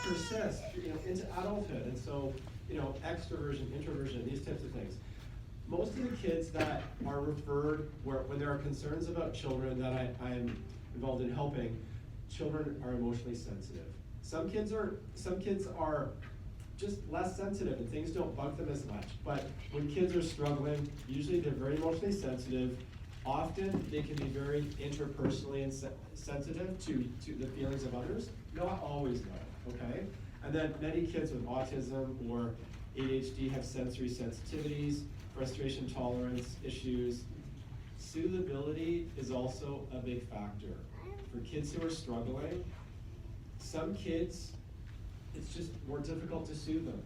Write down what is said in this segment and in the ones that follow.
persist, into adulthood. And so, extroversion, introversion, these types of things. Most of the kids that are referred, when there are concerns about children that I'm involved in helping, children are emotionally sensitive. Some kids are just less sensitive and things don't bug them as much. But when kids are struggling, usually they're very emotionally sensitive. Often they can be very interpersonally sensitive to the feelings of others. Not always though, okay? And then many kids with autism or ADHD have sensory sensitivities, frustration tolerance issues. Soothability is also a big factor. For kids who are struggling, some kids, it's just more difficult to soothe them.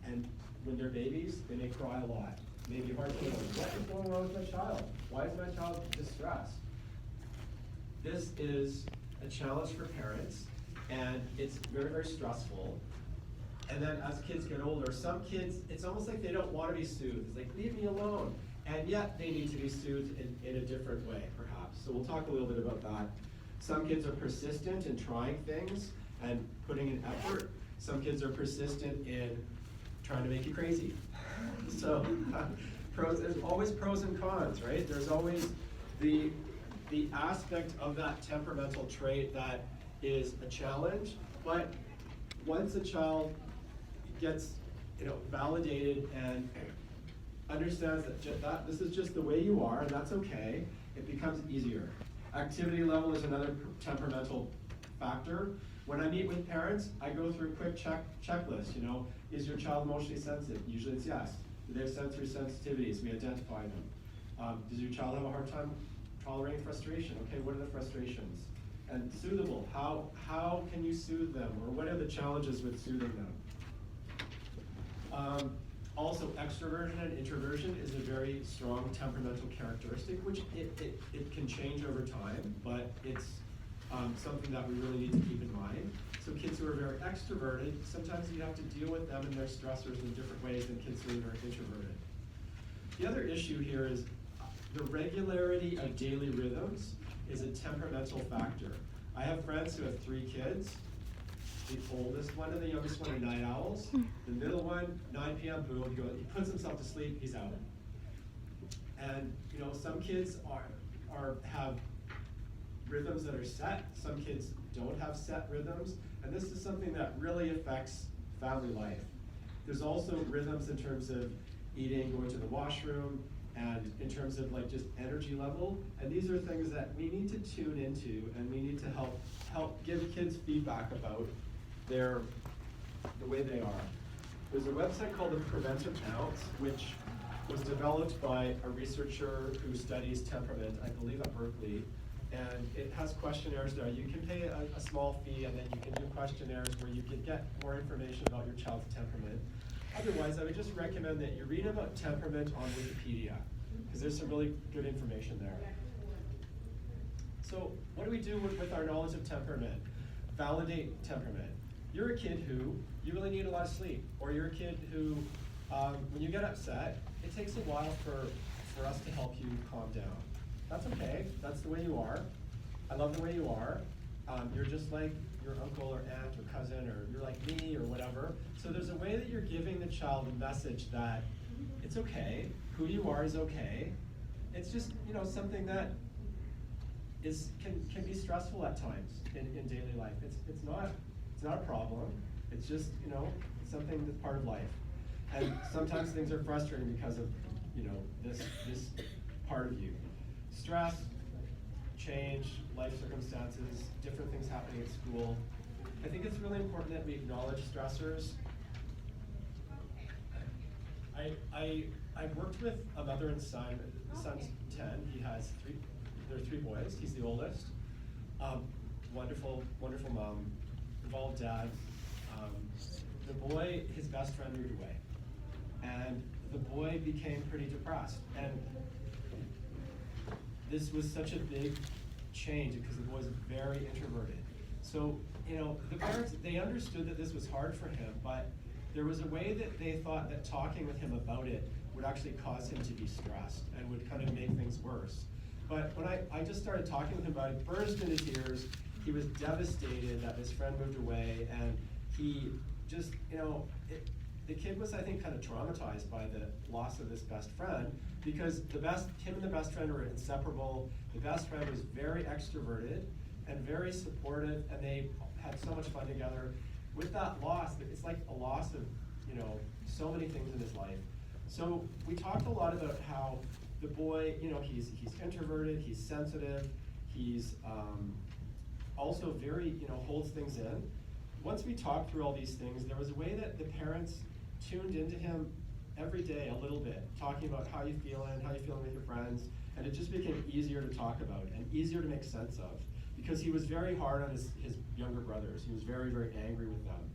And when they're babies, they may cry a lot. It may be hard to know, what is going wrong with my child? Why is my child distressed? This is a challenge for parents, and it's very, very stressful. And then as kids get older, some kids, it's almost like they don't want to be soothed. It's like, leave me alone. And yet they need to be soothed in a different way, perhaps. So we'll talk a little bit about that. Some kids are persistent in trying things and putting in effort. Some kids are persistent in trying to make you crazy. So there's always pros and cons, right? There's always the aspect of that temperamental trait that is a challenge, but once a child gets validated and understands that this is just the way you are and that's okay, it becomes easier. Activity level is another temperamental factor. When I meet with parents, I go through a quick checklist. Is your child emotionally sensitive? Usually it's yes. Do they have sensory sensitivities? We identify them. Does your child have a hard time tolerating frustration? Okay, what are the frustrations? And soothable, how can you soothe them? Or what are the challenges with soothing them? Also, extroversion and introversion is a very strong temperamental characteristic, which it can change over time, but it's something that we really need to keep in mind. So kids who are very extroverted, sometimes you have to deal with them and their stressors in different ways than kids who are very introverted. The other issue here is the regularity of daily rhythms is a temperamental factor. I have friends who have 3 kids. The oldest one and the youngest one are night owls. The middle one, 9 p.m. boom, he puts himself to sleep, he's out. And some kids have rhythms that are set. Some kids don't have set rhythms, and this is something that really affects family life. There's also rhythms in terms of eating, going to the washroom, and in terms of just energy level. And these are things that we need to tune into, and we need to help give kids feedback about the way they are. There's a website called the Preventive Bounce, which was developed by a researcher who studies temperament, I believe at Berkeley. And it has questionnaires there. You can pay a small fee, and then you can do questionnaires where you can get more information about your child's temperament. Otherwise, I would just recommend that you read about temperament on Wikipedia, because there's some really good information there. So what do we do with our knowledge of temperament? Validate temperament. You're a kid who, you really need a lot of sleep, or you're a kid who, when you get upset, it takes a while for us to help you calm down. That's okay, that's the way you are. I love the way you are. You're just like your uncle or aunt or cousin, or you're like me or whatever. So there's a way that you're giving the child a message that it's okay, who you are is okay. It's just something that can be stressful at times in daily life. It's not a problem. It's just it's something that's part of life. And sometimes things are frustrating because of this part of you. Stress, change, life circumstances, different things happening at school. I think it's really important that we acknowledge stressors. I've worked with a mother and son. The son's 10. There are 3 boys. He's the oldest. Wonderful, wonderful mom. Involved dad. The boy, his best friend moved away, and the boy became pretty depressed. And this was such a big change because the boy's very introverted. So, the parents, they understood that this was hard for him, but there was a way that they thought that talking with him about it would actually cause him to be stressed and would kind of make things worse. But when I just started talking with him about it, burst into tears. He was devastated that his friend moved away, and he just, the kid was, I think, kind of traumatized by the loss of this best friend, because him and the best friend were inseparable. The best friend was very extroverted and very supportive, and they had so much fun together. With that loss, it's like a loss of, so many things in his life. So we talked a lot about how the boy, he's introverted, he's sensitive, he's also very, holds things in. Once we talked through all these things, there was a way that the parents tuned into him every day a little bit, talking about how you feeling with your friends, and it just became easier to talk about and easier to make sense of, because he was very hard on his younger brothers. He was very, very angry with them.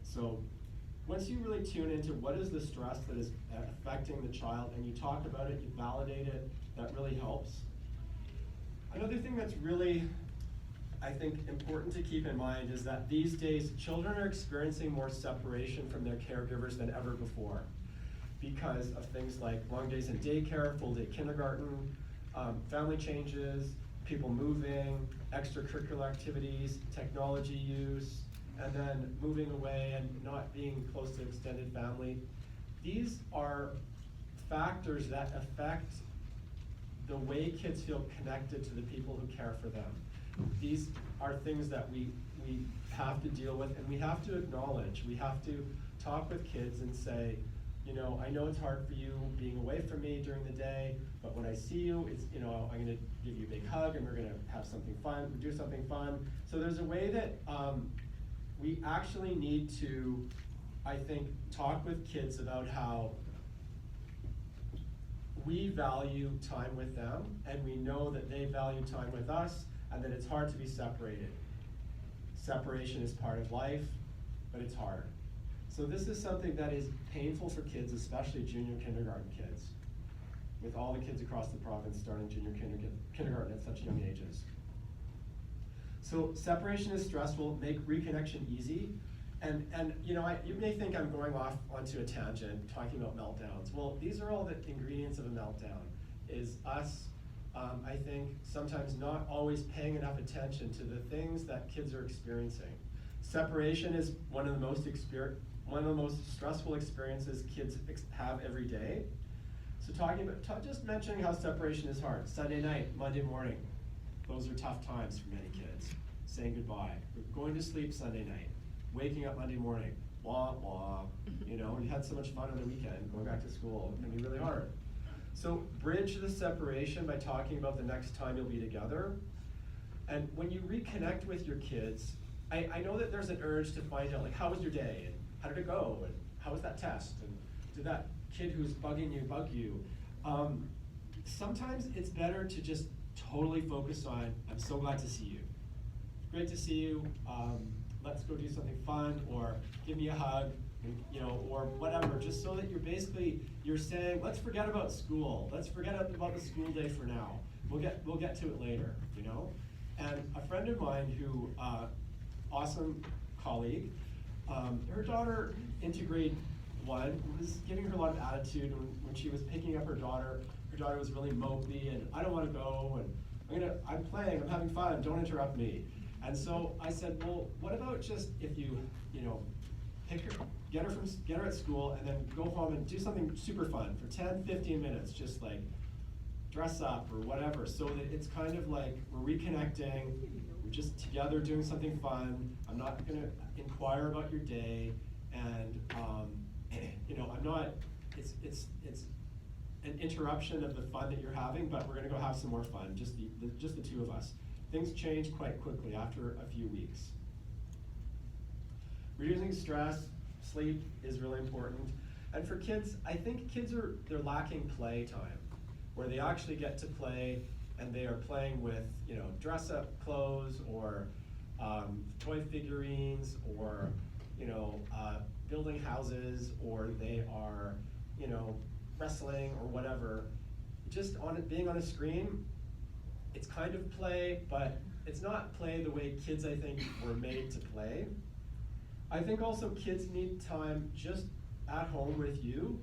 So once you really tune into what is the stress that is affecting the child, and you talk about it, you validate it, that really helps. Another thing that's really, I think, important to keep in mind is that these days, children are experiencing more separation from their caregivers than ever before, because of things like long days in daycare, full day kindergarten, family changes, people moving, extracurricular activities, technology use, and then moving away and not being close to extended family. These are factors that affect the way kids feel connected to the people who care for them. These are things that we have to deal with, and we have to acknowledge. We have to talk with kids and say, I know it's hard for you being away from me during the day, but when I see you, it's, I'm gonna give you a big hug, and we're gonna have something fun, do something fun. So there's a way that we actually need to, I think, talk with kids about how we value time with them, and we know that they value time with us, and that it's hard to be separated. Separation is part of life, but it's hard. So this is something that is painful for kids, especially junior kindergarten kids, with all the kids across the province starting junior kindergarten at such young ages. So separation is stressful, make reconnection easy. And you may think I'm going off onto a tangent talking about meltdowns. Well, these are all the ingredients of a meltdown, is us, I think, sometimes not always paying enough attention to the things that kids are experiencing. Separation is one of the most stressful experiences kids have every day. So just mentioning how separation is hard. Sunday night, Monday morning, those are tough times for many kids. Saying goodbye, going to sleep Sunday night, waking up Monday morning, blah, blah. You had so much fun on the weekend, going back to school, it can be really hard. So bridge the separation by talking about the next time you'll be together. And when you reconnect with your kids, I know that there's an urge to find out, like, how was your day? And how did it go? And how was that test? And did that kid who's bugging you bug you? Sometimes it's better to just totally focus on, I'm so glad to see you. Great to see you. Let's go do something fun, or give me a hug, or whatever, just so that you're saying, let's forget about school. Let's forget about the school day for now. We'll get to it later, And a friend of mine who, awesome colleague, her daughter into grade 1 was giving her a lot of attitude. When she was picking up her daughter was really mopey, and I don't want to go, and I'm playing, I'm having fun, don't interrupt me. And so I said, well, what about just if you, get her at school, and then go home and do something super fun for 10, 15 minutes, just like dress up or whatever, so that it's kind of like we're reconnecting, we're just together doing something fun. I'm not gonna inquire about your day, and I'm not, it's an interruption of the fun that you're having, but we're gonna go have some more fun, just the two of us. Things change quite quickly after a few weeks. Reducing stress, sleep is really important. And for kids, I think they're lacking play time, where they actually get to play, and they are playing with, dress-up clothes, or toy figurines, or, building houses, or they are, wrestling or whatever. Just being on a screen, it's kind of play, but it's not play the way kids, I think, were made to play. I think also kids need time just at home with you,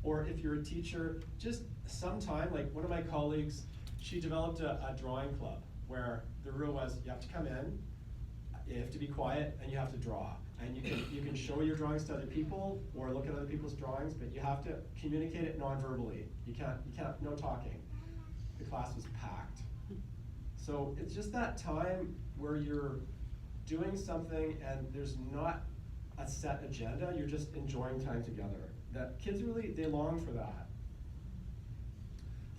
or if you're a teacher, just some time. Like one of my colleagues, she developed a drawing club where the rule was, you have to come in, you have to be quiet and you have to draw. And you can show your drawings to other people or look at other people's drawings, but you have to communicate it non-verbally. You can't, no talking. The class was packed. So it's just that time where you're doing something and there's not a set agenda, you're just enjoying time together. That kids really, they long for that.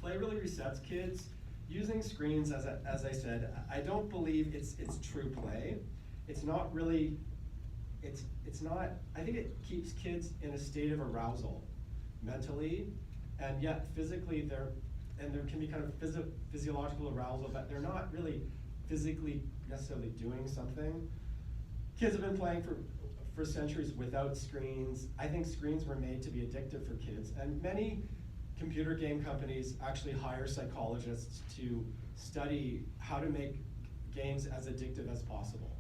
Play really resets kids. Using screens, as I said, I don't believe it's true play. It's not really, it's not, I think it keeps kids in a state of arousal mentally, and yet physically there can be kind of physiological arousal, but they're not really physically necessarily doing something. Kids have been playing for centuries without screens. I think screens were made to be addictive for kids, and many computer game companies actually hire psychologists to study how to make games as addictive as possible.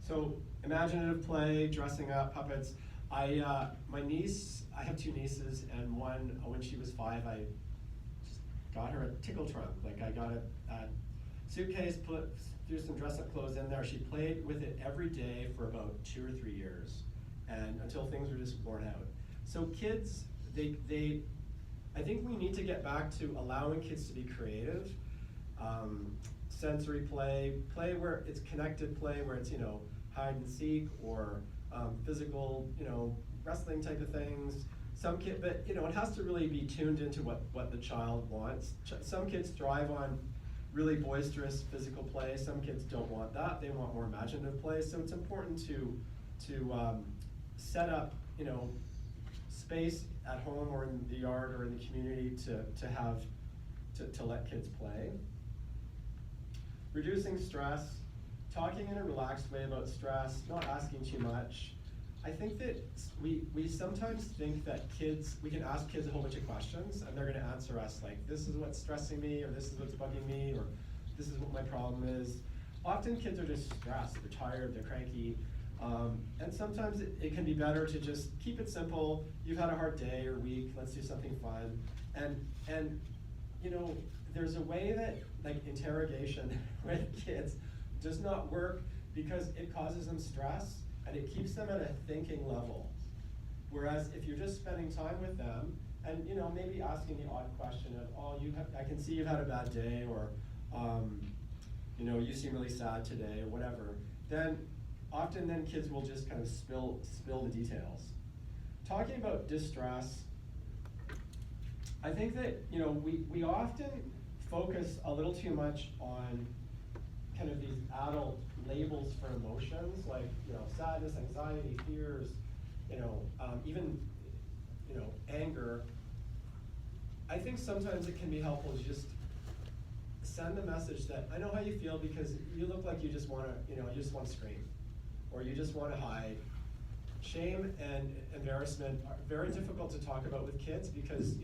So imaginative play, dressing up, puppets. My niece, I have two nieces, and one, when she was 5, I just got her a tickle trunk. Like I got a suitcase, threw some dress-up clothes in there. She played with it every day for about 2 or 3 years, and until things were just worn out. So kids, I think we need to get back to allowing kids to be creative. Sensory play where it's connected play, where it's, hide and seek or physical, wrestling type of things. Some kid, but it has to really be tuned into what the child wants. Some kids thrive on really boisterous physical play. Some kids don't want that. They want more imaginative play. So it's important to set up, space at home or in the yard or in the community to let kids play. Reducing stress, talking in a relaxed way about stress, not asking too much. I think that we sometimes think that we can ask kids a whole bunch of questions and they're gonna answer us like, this is what's stressing me, or this is what's bugging me, or this is what my problem is. Often kids are just stressed, they're tired, they're cranky, and sometimes it can be better to just keep it simple. You've had a hard day or week, let's do something fun. And there's a way that like interrogation with kids does not work because it causes them stress and it keeps them at a thinking level. Whereas if you're just spending time with them and maybe asking the odd question of, oh, I can see you've had a bad day, or you seem really sad today, or whatever, then often kids will just kind of spill the details. Talking about distress, I think that we often focus a little too much on kind of these adult labels for emotions, like sadness, anxiety, fears, even anger. I think sometimes it can be helpful to just send a message that I know how you feel because you look like you just want to scream, or you just want to hide. Shame and embarrassment are very difficult to talk about with kids because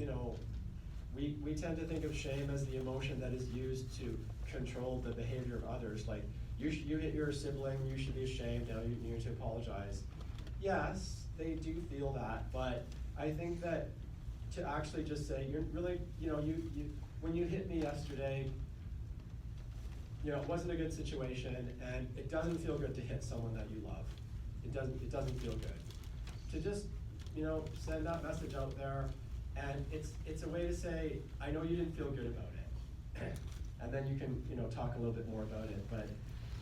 we tend to think of shame as the emotion that is used to control the behavior of others. Like you hit your sibling, you should be ashamed. Now you need to apologize. Yes, they do feel that, but I think that to actually just say, you're really, when you hit me yesterday, it wasn't a good situation, and it doesn't feel good to hit someone that you love. It doesn't feel good. To just, send that message out there, and it's a way to say, I know you didn't feel good about it. And then you can, talk a little bit more about it. But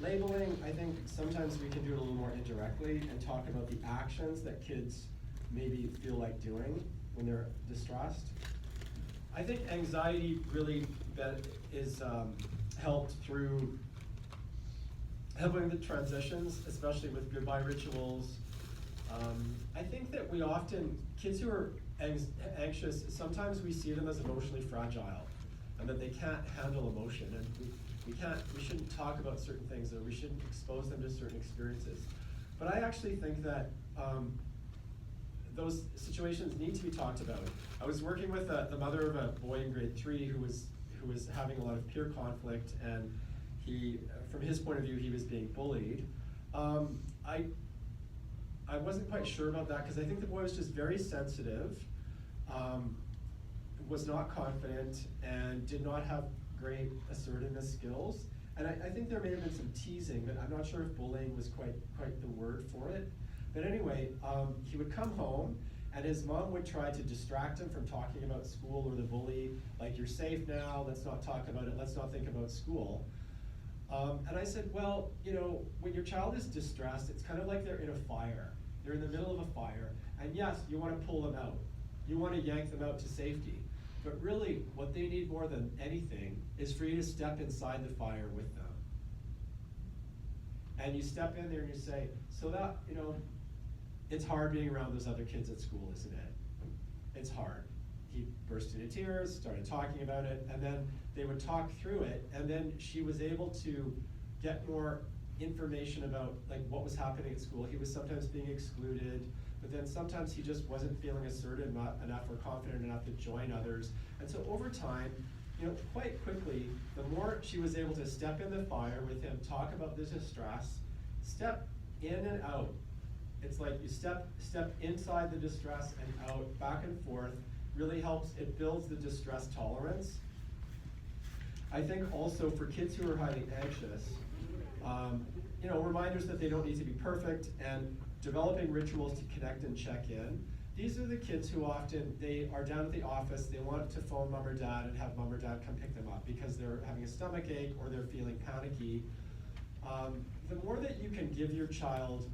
labeling, I think sometimes we can do it a little more indirectly and talk about the actions that kids maybe feel like doing when they're distressed. I think anxiety really is helped through helping the transitions, especially with goodbye rituals. I think that kids who are anxious, sometimes we see them as emotionally fragile and that they can't handle emotion, and we shouldn't talk about certain things, or we shouldn't expose them to certain experiences. But I actually think that those situations need to be talked about. I was working with the mother of a boy in grade 3 who was having a lot of peer conflict, and from his point of view, he was being bullied. I wasn't quite sure about that because I think the boy was just very sensitive, was not confident and did not have great assertiveness skills. And I think there may have been some teasing, but I'm not sure if bullying was quite the word for it. But anyway, he would come home and his mom would try to distract him from talking about school or the bully, like, you're safe now, let's not talk about it, let's not think about school. And I said, well, you know, when your child is distressed, it's kind of like they're in a fire. They're in the middle of a fire, and yes, you want to pull them out. You want to yank them out to safety. But really, what they need more than anything is for you to step inside the fire with them. And you step in there and you say, so that, you know, it's hard being around those other kids at school, isn't it? It's hard. He burst into tears, started talking about it, and then they would talk through it, and then she was able to get more information about like what was happening at school. He was sometimes being excluded, but then sometimes he just wasn't feeling assertive enough or confident enough to join others. And so over time, you know, quite quickly, the more she was able to step in the fire with him, talk about the distress, step in and out. It's like you step inside the distress and out, back and forth, really helps, it builds the distress tolerance. I think also for kids who are highly anxious, you know, reminders that they don't need to be perfect and developing rituals to connect and check in. These are the kids who often, they are down at the office, they want to phone mom or dad and have mom or dad come pick them up because they're having a stomach ache or they're feeling panicky. The more that you can give your child,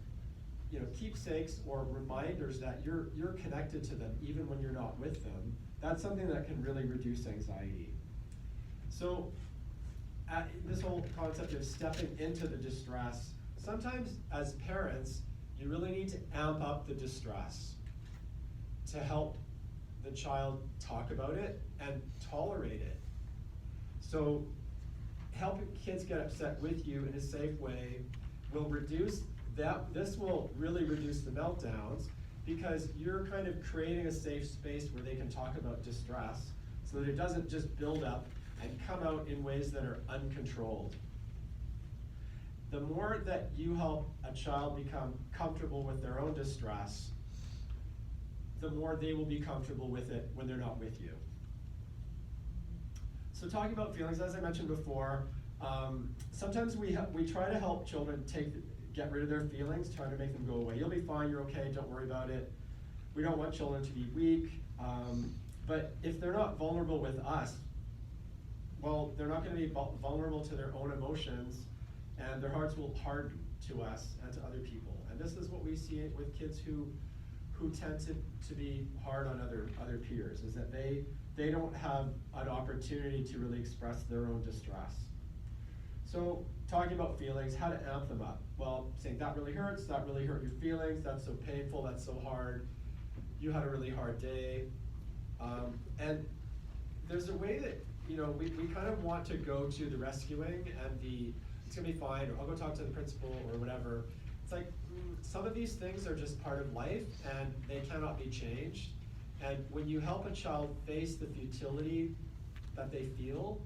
you know, keepsakes or reminders that you're connected to them even when you're not with them, that's something that can really reduce anxiety. So this whole concept of stepping into the distress, sometimes as parents, you really need to amp up the distress to help the child talk about it and tolerate it. So helping kids get upset with you in a safe way will reduce that. This will really reduce the meltdowns because you're kind of creating a safe space where they can talk about distress so that it doesn't just build up and come out in ways that are uncontrolled. The more that you help a child become comfortable with their own distress, the more they will be comfortable with it when they're not with you. So talking about feelings, as I mentioned before, sometimes we try to help children get rid of their feelings, try to make them go away. You'll be fine, you're okay, don't worry about it. We don't want children to be weak, but if they're not vulnerable with us, well, they're not going to be vulnerable to their own emotions, and their hearts will harden to us and to other people. And this is what we see with kids who tend to be hard on other peers, is that they don't have an opportunity to really express their own distress. So talking about feelings, how to amp them up. Well, saying that really hurts, that really hurt your feelings, that's so painful, that's so hard, you had a really hard day. And there's a way that, you know, we kind of want to go to the rescuing and it's gonna be fine, or I'll go talk to the principal or whatever. It's like, some of these things are just part of life and they cannot be changed. And when you help a child face the futility that they feel,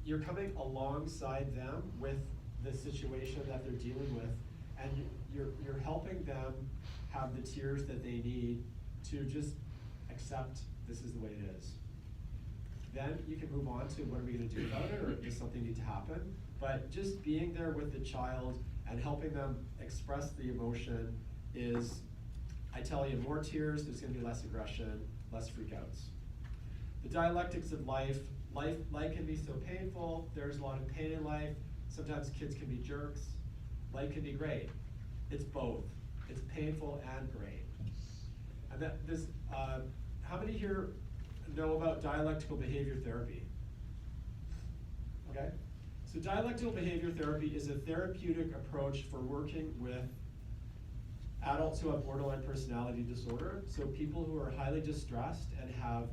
you're coming alongside them with the situation that they're dealing with, and you're helping them have the tears that they need to just accept this is the way it is. Then you can move on to what are we going to do about it, or does something need to happen? But just being there with the child and helping them express the emotion is, I tell you, more tears, there's going to be less aggression, less freakouts. The dialectics of life can be so painful, there's a lot of pain in life, sometimes kids can be jerks, life can be great. It's both, it's painful and great. And how many here know about dialectical behavior therapy? Okay, so dialectical behavior therapy is a therapeutic approach for working with adults who have borderline personality disorder, so people who are highly distressed and have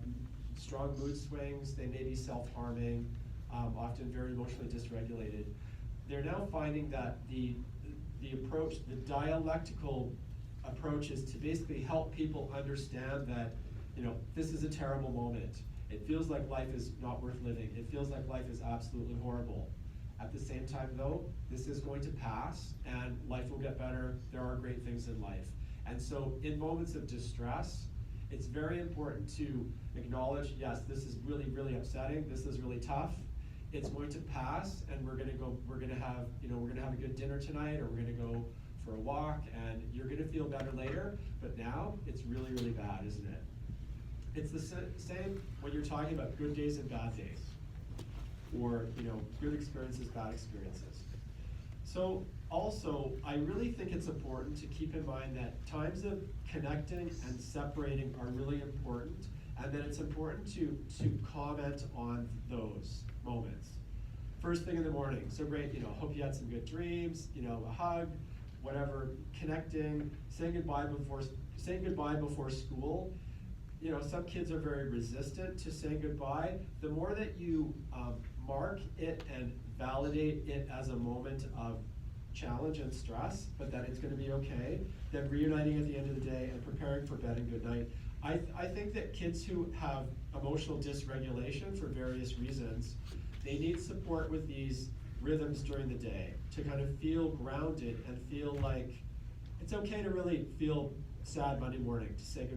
strong mood swings, they may be self-harming, often very emotionally dysregulated. They're now finding that the approach, the dialectical approach, is to basically help people understand that, you know, this is a terrible moment. It feels like life is not worth living. It feels like life is absolutely horrible. At the same time though, this is going to pass and life will get better. There are great things in life. And so in moments of distress, It's very important to acknowledge, yes, this is really, really upsetting, this is really tough. It's going to pass, and we're gonna have a good dinner tonight, or we're gonna go for a walk, and you're gonna feel better later, but now it's really, really bad, isn't it? It's the same when you're talking about good days and bad days, or good experiences, bad experiences. So also, I really think it's important to keep in mind that times of connecting and separating are really important, and that it's important to comment on those moments. First thing in the morning, so great, hope you had some good dreams, a hug, whatever, connecting, saying goodbye before school. Some kids are very resistant to saying goodbye. The more that you mark it and validate it as a moment of challenge and stress, but that it's gonna be okay, then reuniting at the end of the day and preparing for bed and good night. I think that kids who have emotional dysregulation for various reasons, they need support with these rhythms during the day to kind of feel grounded and feel like it's okay to really feel sad Monday morning, to say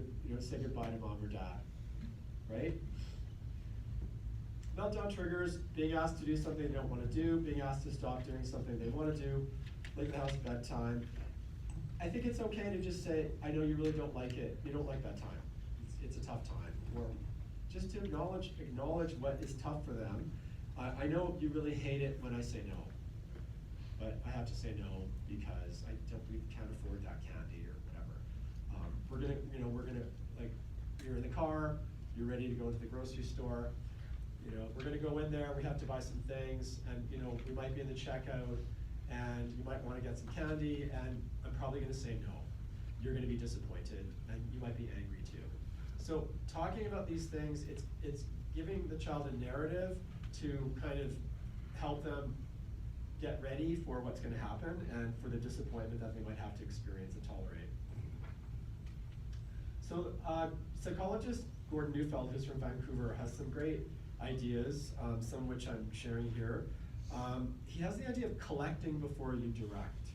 goodbye to mom or dad, right? Meltdown triggers: being asked to do something they don't want to do, being asked to stop doing something they want to do, leave the house at bedtime. I think it's okay to just say, I know you really don't like it, you don't like that time. It's a tough time. Or just to acknowledge what is tough for them. I know you really hate it when I say no, but I have to say no because we can't afford that candy or whatever. You're in the car, you're ready to go to the grocery store, we're gonna go in there, we have to buy some things, and we might be in the checkout, and you might wanna get some candy, and I'm probably gonna say no. You're gonna be disappointed, and you might be angry too. So talking about these things, it's giving the child a narrative to kind of help them get ready for what's gonna happen and for the disappointment that they might have to experience and tolerate. So psychologist Gordon Neufeld, who's from Vancouver, has some great ideas, some of which I'm sharing here. He has the idea of collecting before you direct.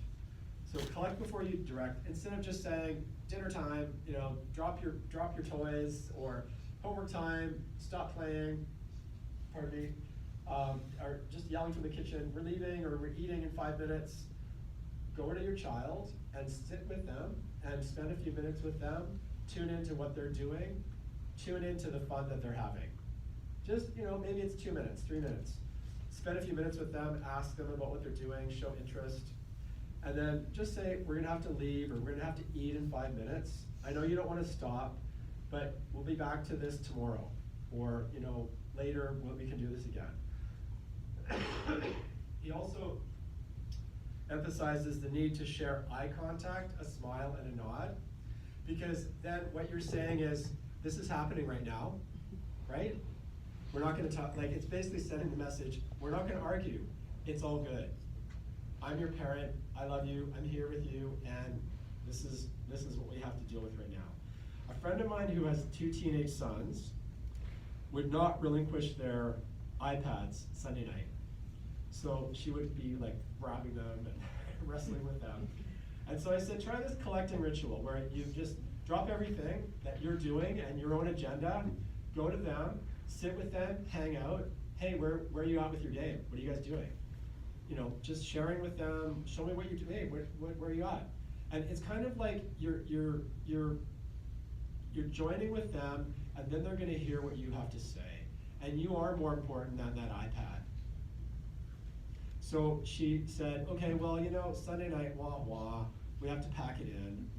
So collect before you direct, instead of just saying dinner time, drop your toys, or homework time, stop playing, pardon me, or just yelling from the kitchen, we're leaving or we're eating in 5 minutes. Go to your child and sit with them and spend a few minutes with them, tune into what they're doing, tune into the fun that they're having. Just, maybe it's 2 minutes, 3 minutes. Spend a few minutes with them, ask them about what they're doing, show interest, and then just say, we're gonna have to leave, or we're gonna have to eat in 5 minutes. I know you don't wanna stop, but we'll be back to this tomorrow, or later when we can do this again. He also emphasizes the need to share eye contact, a smile, and a nod, because then what you're saying is, this is happening right now, right? We're not gonna talk, it's basically sending the message, we're not gonna argue, it's all good. I'm your parent, I love you, I'm here with you, and this is what we have to deal with right now. A friend of mine who has 2 teenage sons would not relinquish their iPads Sunday night. So she would be grabbing them and wrestling with them. And so I said, try this collecting ritual where you just drop everything that you're doing and your own agenda, go to them, sit with them, hang out. Hey, where are you at with your game? What are you guys doing? Just sharing with them, show me what you're doing, where are you at? And it's kind of like you're joining with them, and then they're gonna hear what you have to say. And you are more important than that iPad. So she said, okay, well, Sunday night, we have to pack it in.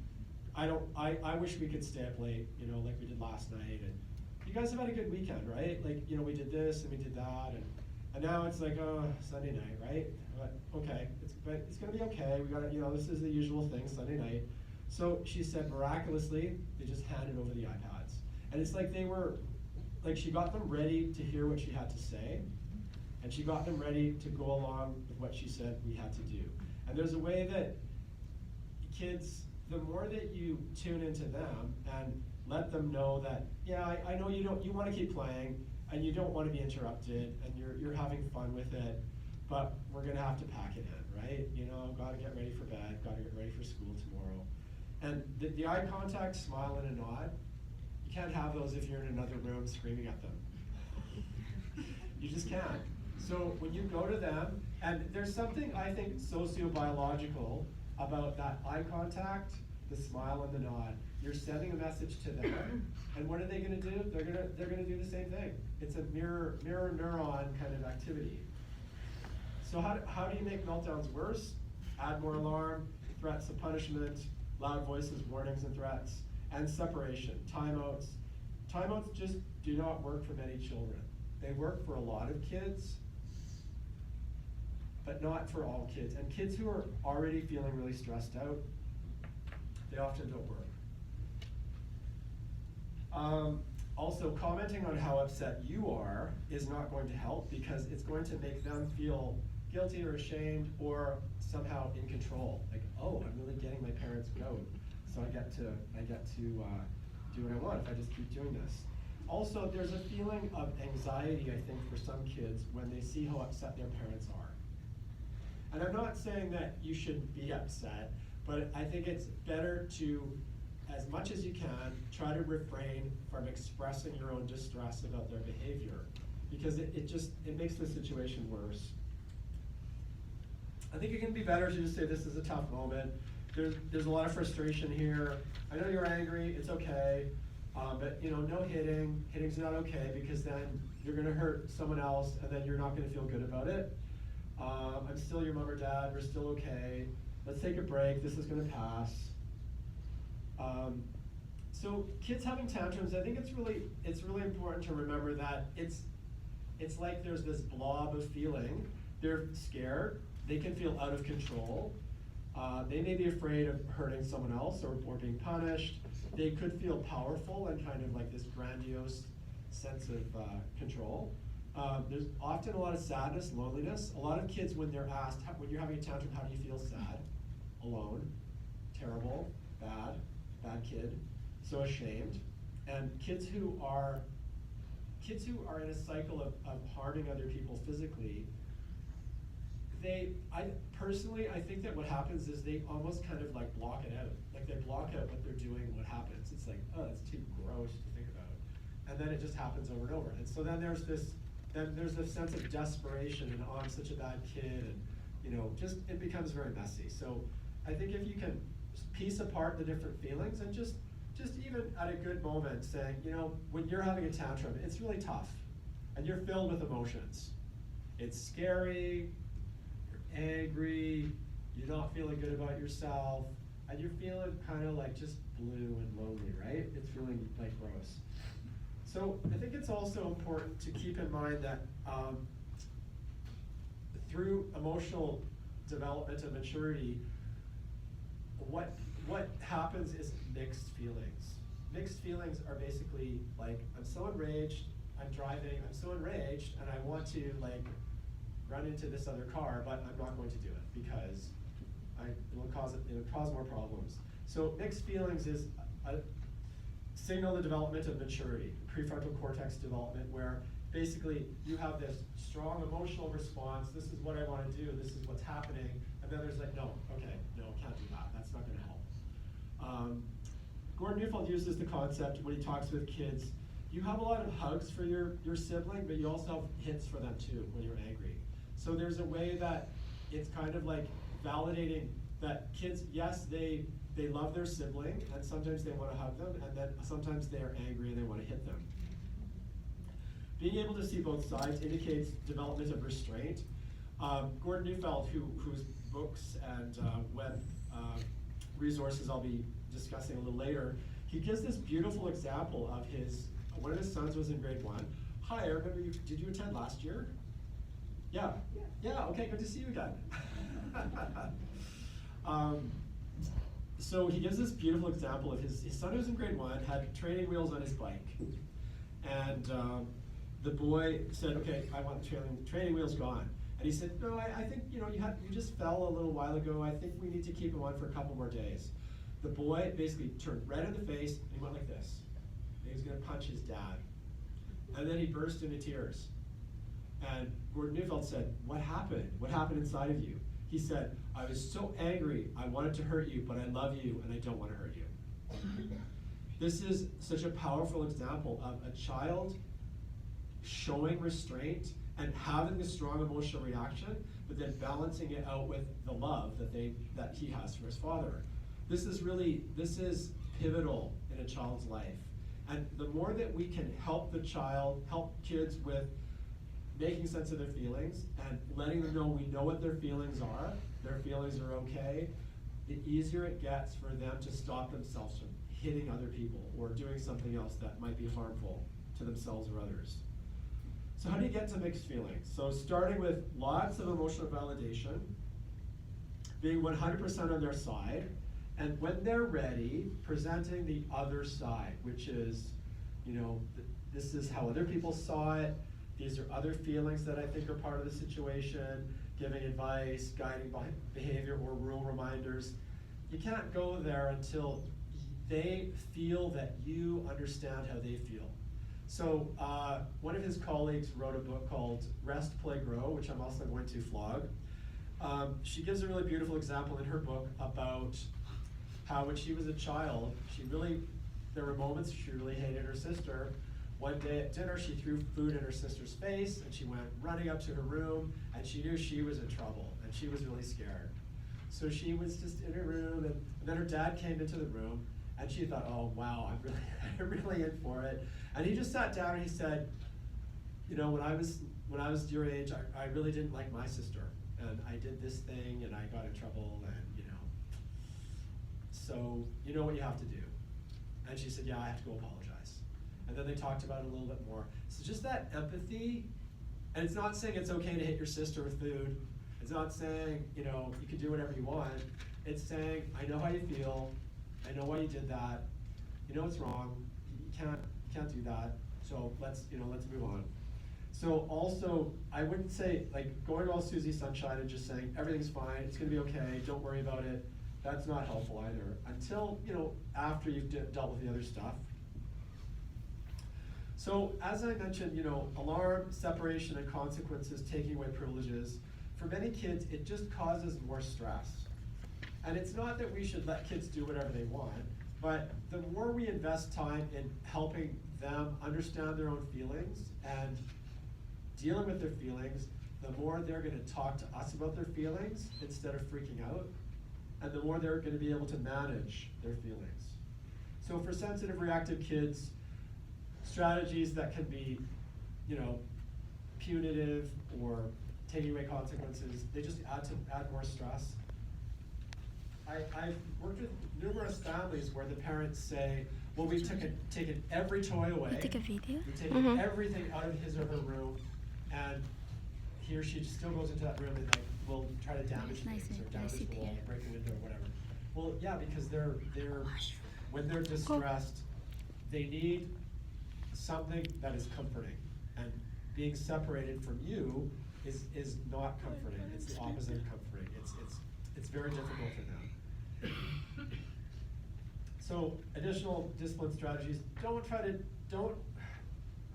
I wish we could stay up late, like we did last night. And you guys have had a good weekend, right? We did this and we did that, and now it's Sunday night, right? But okay, it's gonna be okay. We got this is the usual thing, Sunday night. So she said, miraculously, they just handed over the iPads. And it's like they were, she got them ready to hear what she had to say, and she got them ready to go along with what she said we had to do. And there's a way that kids, the more that you tune into them and let them know that, yeah, I know you want to keep playing, and you don't want to be interrupted, and you're having fun with it, but we're gonna have to pack it in, right? Gotta get ready for bed, gotta get ready for school tomorrow. And the eye contact, smile, and a nod, you can't have those if you're in another room screaming at them. You just can't. So when you go to them, and there's something I think sociobiological about that eye contact, the smile and the nod. You're sending a message to them, and what are they going to do? They're gonna do the same thing. It's a mirror neuron kind of activity. So how do you make meltdowns worse? Add more alarm, threats of punishment, loud voices, warnings and threats, and separation, timeouts. Timeouts just do not work for many children. They work for a lot of kids, but not for all kids. And kids who are already feeling really stressed out, they often don't work. Also, commenting on how upset you are is not going to help because it's going to make them feel guilty or ashamed or somehow in control. Like, oh, I'm really getting my parents' goat, so I get to do what I want if I just keep doing this. Also, there's a feeling of anxiety, I think, for some kids when they see how upset their parents are. And I'm not saying that you shouldn't be upset, but I think it's better to, as much as you can, try to refrain from expressing your own distress about their behavior, because it makes the situation worse. I think it can be better to just say this is a tough moment. There's a lot of frustration here. I know you're angry, it's okay, but no hitting. Hitting's not okay because then you're gonna hurt someone else and then you're not gonna feel good about it. I'm still your mom or dad, we're still okay. Let's take a break, this is gonna pass. So kids having tantrums, I think it's really important to remember that it's like there's this blob of feeling. They're scared, they can feel out of control. They may be afraid of hurting someone else or being punished. They could feel powerful and kind of like this grandiose sense of control. There's often a lot of sadness, loneliness. A lot of kids, when they're asked, when you're having a tantrum, how do you feel? Sad, alone, terrible, bad kid, so ashamed. And kids who are in a cycle of harming other people physically, I think that what happens is they almost kind of like block it out. Like they block out what they're doing and what happens. It's like, oh, it's too gross to think about. And then it just happens over and over. And so then there's this sense of desperation and, oh, I'm such a bad kid, and just it becomes very messy. So I think if you can piece apart the different feelings and just even at a good moment saying, when you're having a tantrum, it's really tough and you're filled with emotions. It's scary, you're angry, you're not feeling good about yourself, and you're feeling kind of like just blue and lonely, right? It's feeling like gross. So I think it's also important to keep in mind that through emotional development and maturity, what happens is mixed feelings. Mixed feelings are basically like, I'm so enraged, I'm driving, I'm so enraged, and I want to like run into this other car, but I'm not going to do it because it'll cause more problems. So mixed feelings is a signal the development of maturity, prefrontal cortex development, where basically you have this strong emotional response, this is what I want to do, this is what's happening, and then there's like, no, can't do that, that's not going to help. Gordon Neufeld uses the concept when he talks with kids. You have a lot of hugs for your sibling, but you also have hits for them too when you're angry. So there's a way that it's kind of like validating that kids, yes, they love their sibling, and sometimes they want to hug them, and then sometimes they are angry and they want to hit them. Being able to see both sides indicates development of restraint. Gordon Neufeld, whose books and web resources I'll be discussing a little later, he gives this beautiful example of one of his sons was in grade 1. Hi, I remember did you attend last year? Yeah, okay, good to see you again. So he gives this beautiful example of his son who's in grade 1 had training wheels on his bike. And the boy said, okay, I want the training wheels gone. And he said, no, I think you just fell a little while ago. I think we need to keep him on for a couple more days. The boy basically turned red in the face and he went like this. And he was gonna punch his dad. And then he burst into tears. And Gordon Neufeld said, what happened? What happened inside of you? He said, I was so angry, I wanted to hurt you, but I love you and I don't want to hurt you. This is such a powerful example of a child showing restraint and having a strong emotional reaction, but then balancing it out with the love that he has for his father. This is pivotal in a child's life. And the more that we can help kids with making sense of their feelings and letting them know we know what their feelings are okay, the easier it gets for them to stop themselves from hitting other people or doing something else that might be harmful to themselves or others. So how do you get to mixed feelings? So starting with lots of emotional validation, being 100% on their side, and when they're ready, presenting the other side, which is, this is how other people saw it, these are other feelings that I think are part of the situation, giving advice, guiding behavior, or rule reminders. You can't go there until they feel that you understand how they feel. So one of his colleagues wrote a book called Rest, Play, Grow, which I'm also going to flog. She gives a really beautiful example in her book about how when she was a child, there were moments she really hated her sister. One day at dinner, she threw food in her sister's face, and she went running up to her room, and she knew she was in trouble, and she was really scared. So she was just in her room, and then her dad came into the room, and she thought, oh wow, I'm really in for it. And he just sat down and he said, when I was your age, I really didn't like my sister, and I did this thing, and I got in trouble, and so you know what you have to do. And she said, yeah, I have to go apologize. And then they talked about it a little bit more. So just that empathy, and it's not saying it's okay to hit your sister with food. It's not saying, you can do whatever you want. It's saying, I know how you feel. I know why you did that. You know it's wrong. You can't do that. So let's move on. So also, I wouldn't say going all Susie Sunshine and just saying everything's fine, it's gonna be okay, don't worry about it. That's not helpful either, until, after you've dealt with the other stuff. So as I mentioned, alarm, separation, and consequences, taking away privileges, for many kids, it just causes more stress. And it's not that we should let kids do whatever they want, but the more we invest time in helping them understand their own feelings and dealing with their feelings, the more they're gonna talk to us about their feelings instead of freaking out, and the more they're gonna be able to manage their feelings. So for sensitive, reactive kids, strategies that can be, punitive or taking away consequences, they just add more stress. I've worked with numerous families where the parents say, well, we've taken every toy away. You take a video? We've taken everything out of his or her room, and he or she still goes into that room and will try to damage things or damage the wall, break a window or whatever. Well, yeah, because when they're distressed, they need something that is comforting, and being separated from you is not comforting. It's the opposite of comforting. It's very difficult for them. So additional discipline strategies.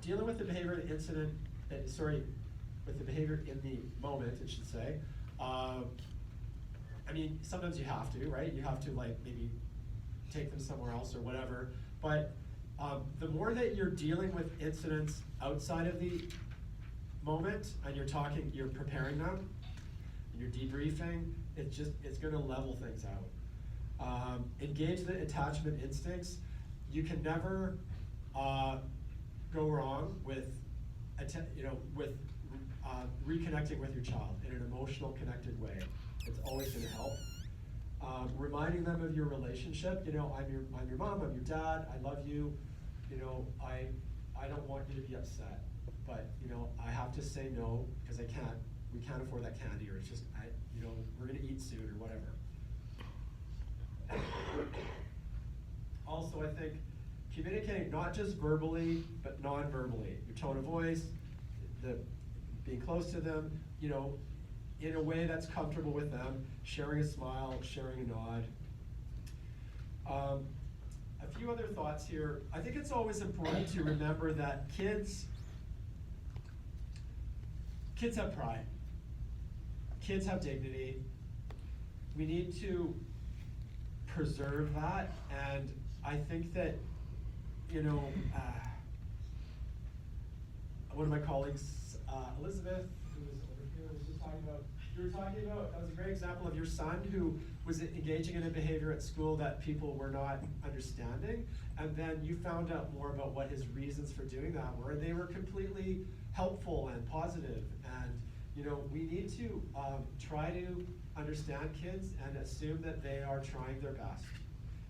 Dealing with the behavior in the incident. With the behavior in the moment, it should say. Sometimes you have to, right? You have to maybe take them somewhere else or whatever. But the more that you're dealing with incidents outside of the moment, and you're preparing them, and you're debriefing, it's gonna level things out. Engage the attachment instincts. You can never go wrong with reconnecting with your child in an emotional, connected way. It's always going to help. Reminding them of your relationship. I'm your mom. I'm your dad. I love you. I don't want you to be upset, but I have to say no because we can't afford that candy, or it's just we're going to eat soon or whatever. Also, I think communicating not just verbally, but non-verbally. Your tone of voice, being close to them, in a way that's comfortable with them, sharing a smile, sharing a nod. A few other thoughts here. I think it's always important to remember that kids have pride. Kids have dignity. We need to preserve that, and I think that you know, one of my colleagues, Elizabeth, who was over here, was just talking about, you were talking about, that was a great example of your son who was engaging in a behavior at school that people were not understanding, and then you found out more about what his reasons for doing that were, and they were completely helpful and positive. And you know, we need to try to understand kids and assume that they are trying their best.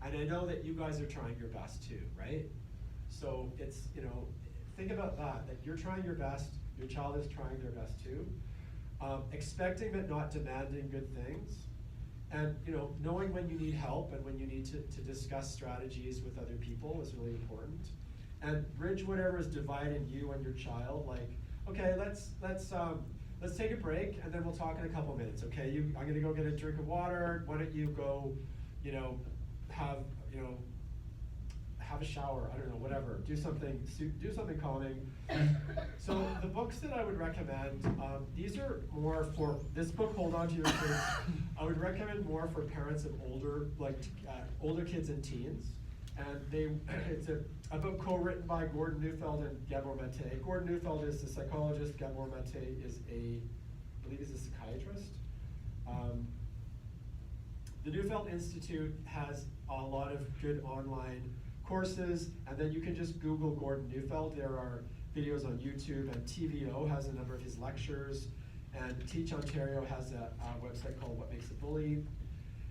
And I know that you guys are trying your best too, right? So it's, you know, think about that you're trying your best, your child is trying their best too. Expecting but not demanding good things. And you know, knowing when you need help and when you need to discuss strategies with other people is really important. And bridge whatever is dividing you and your child. Like, okay, let's take a break and then we'll talk in a couple minutes. Okay, I'm gonna go get a drink of water. Why don't you go, you know, have a shower, I don't know, whatever, do something calming. So the books that I would recommend, these are more for, this book, Hold On to Your Kids, I would recommend more for parents of older kids and teens. And it's a book co-written by Gordon Neufeld and Gabor Mate. Gordon Neufeld is a psychologist, Gabor Mate is I believe he's a psychiatrist. The Neufeld Institute has a lot of good online courses, and then you can just Google Gordon Neufeld. There are videos on YouTube, and TVO has a number of his lectures, and Teach Ontario has a website called What Makes a Bully.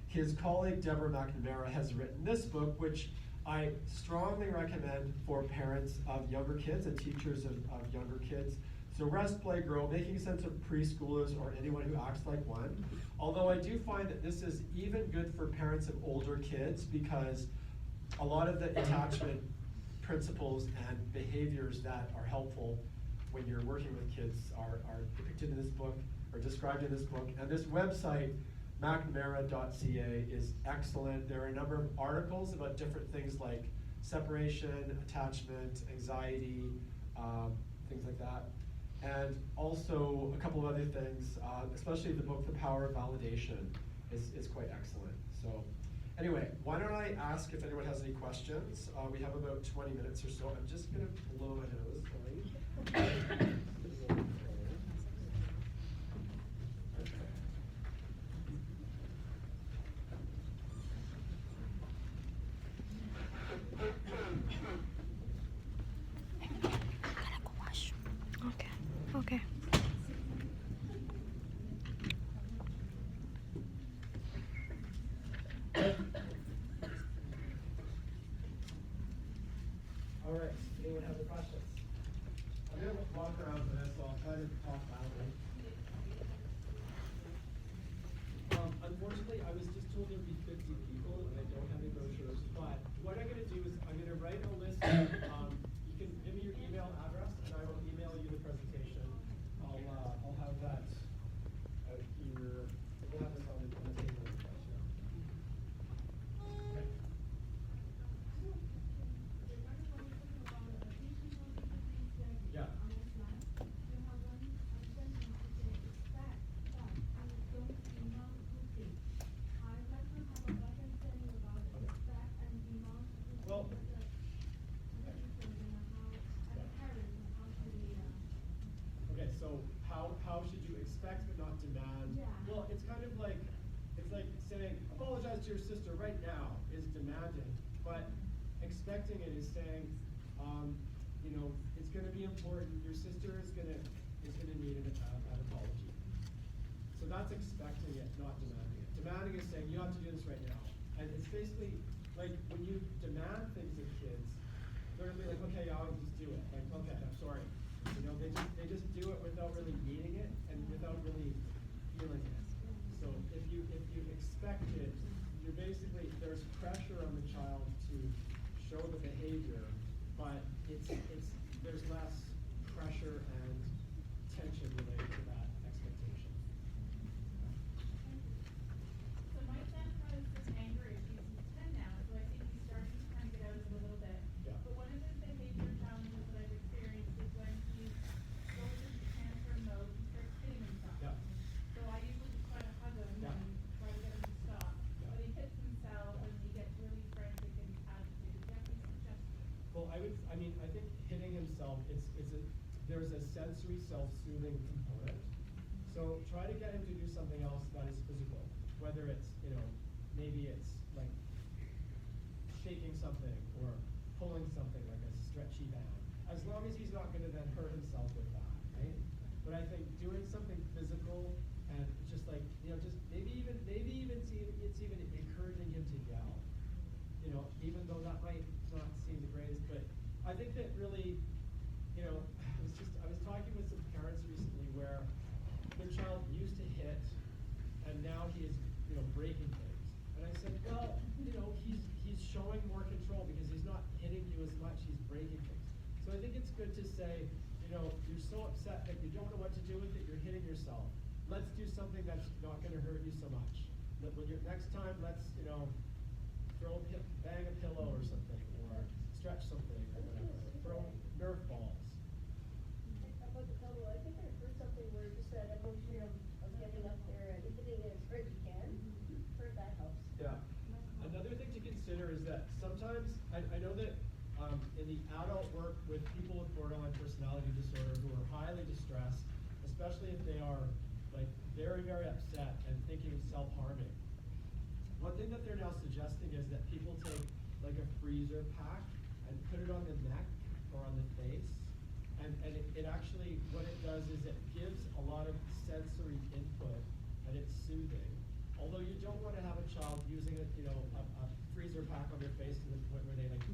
His colleague Deborah McNamara has written this book, which I strongly recommend for parents of younger kids and teachers of younger kids. So Rest, Play, Grow, making sense of preschoolers or anyone who acts like one. Although I do find that this is even good for parents of older kids, because a lot of the attachment principles and behaviors that are helpful when you're working with kids are depicted in this book, or described in this book. And this website, McNamara.ca, is excellent. There are a number of articles about different things like separation, attachment, anxiety, things like that. And also a couple of other things, especially the book, The Power of Validation, is quite excellent. So anyway, why don't I ask if anyone has any questions? We have about 20 minutes or so. I'm just gonna blow my nose, sorry. Okay. All right, anyone have any questions? I'm gonna walk around for this, so I'll try to talk loudly. Unfortunately, I was just told there'd be 50 people, and I don't have any brochures, but what I'm gonna do is I'm gonna write a list of, you can give me your email address, and I will email you the presentation. I'll have that out here. We'll have this on the table. Okay. Yeah. Well, okay, so how should you expect but not demand? Yeah. Well, it's kind of like, it's like saying, apologize to your sister right now is demanding, but expecting it is saying, you know, it's gonna be important, your sister is gonna need an apology. So that's expecting it, not demanding it. Demanding is saying, you have to do this right now. And it's basically, like, when you demand things of kids, they're gonna be like, okay, I'll just do it. Like, okay, I'm sorry. You know, they just do it without really needing it and without really feeling it. So if you expect it, you're basically, there's pressure on the child to show the behavior, but there's less pressure and tension related to that expectation. So my son has some anger issues. He's 10 now, so I think he's starting to kind of get out of it a little bit. Yeah. But one of the behavior challenges that I've experienced is when he goes into tantrum mode, he starts hitting himself. Yeah. So I usually just try to hug him Yeah. and try to get him to stop. Yeah. But he hits himself and he gets really frantic and agitated. Do you have any suggestions? Well, I I mean, I think hitting himself, there's a sensory self-soothing component. So try to get him to do something else that is physical, whether it's, maybe it's like shaking something or pulling something like a stretchy band, as long as he's not gonna then hurt himself with that, right? But I think doing something physical and just like, just maybe even see it's even encouraging him to yell. Even though that might not seem the greatest, but I think that really, I was talking with some parents recently where their child used to hit and now he is, breaking things. And I said, well, he's showing more control because he's not hitting you as much, he's breaking things. So I think it's good to say, you're so upset that you don't know what to do with it, you're hitting yourself. Let's do something that's not gonna hurt you so much. That when you're, next time, let's, bang a pillow or something, or stretch something, or whatever. Throw Nerf balls. About the pillow, I think I heard something where you said emotion of getting up there and hitting it as hard as you can. Heard that helps. Yeah. Another thing to consider is that sometimes, I know that in the adult work with people with borderline personality disorder who are highly distressed, especially if they are like very, very upset and thinking of self-harming. One thing that they're now suggesting is that people take like a freezer pack and put it on the neck or on the face. And it actually, what it does is it gives a lot of sensory input and it's soothing. Although you don't want to have a child using a freezer pack on their face to the point where they like